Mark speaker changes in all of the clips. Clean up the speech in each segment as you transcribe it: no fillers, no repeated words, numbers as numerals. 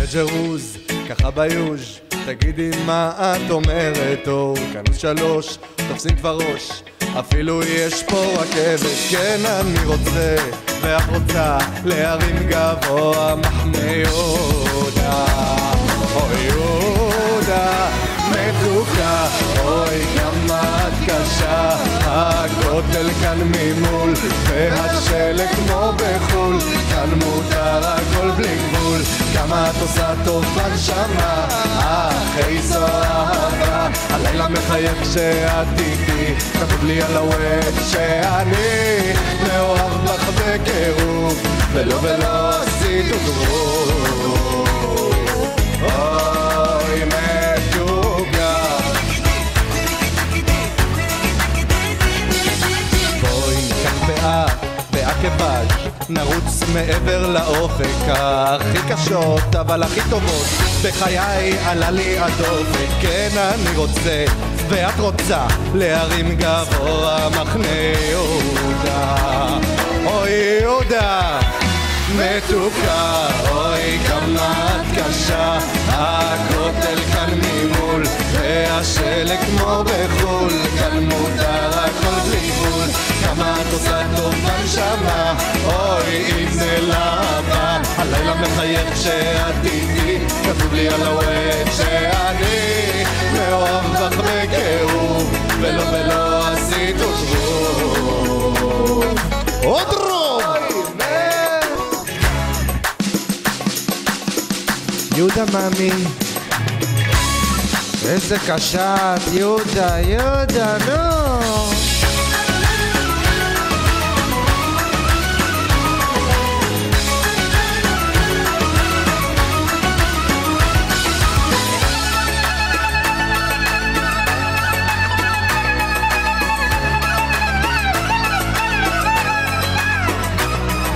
Speaker 1: בג'רוז, ככה ביוז' תגידי מה את אומרת, או כנוס 3, תופסים כבר ראש, אפילו יש פה רכבת. כן, אני רוצה, ואת רוצה, להרים גבוה מחנה יהודה. אוי יהודה, מתוקה, אוי כמה את קשה, הכותל כאן ממול, והשלג כמו בחול, כאן מותר הכל בלי גבול, כמה את עושה טוב בנשמה, איזו אהבה, הלילה מחייך כשאת איתי, כתוב לי על הווב שאני מאוהב בך בקירוב, ולא עשית וגרוב. אוי מתוקה, בואי ניקח בעקבז' נרוץ מעבר לאופק, הכי קשות אבל הכי טובות בחיי עלה לי הדופק. כן, אני רוצה ואת רוצה להרים גבוה מחנה יהודה. אוי יהודה מתוקה, אוי כמה את קשה, הכותל כאן ממול, והשלג כמו בחול, כאן מותר הכל בלי גבול, כמה את עושה טוב בנשמה, אוי אם זה למה, הלילה מחייך כשאת איתי, כתוב לי על הווב שאני מאוהב בך בקירוב, ולא עשית וגרוב. עוד רוב! יהודה מאמי, איזה קשת, יהודה, נו.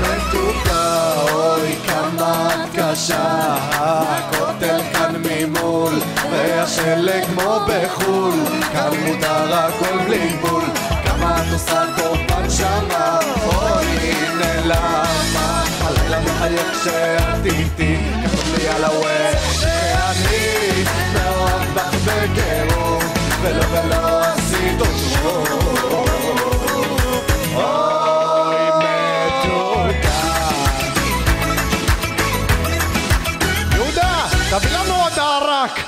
Speaker 1: מתוקה, אוי כמה את קשה, הכותל כאן ממול, והשלג כמו בחול, כאן מותר הכל בלי גבול, כמה את עושה טוב בנשמה, אוי הנה למה, הלילה מחייך כשאת איתי, כתוב לי על הווב שאני מאוהב בך בקירוב, ולא עשית וגרוב. אוי מתוקה, יהודה, תביא לנו עוד הערק.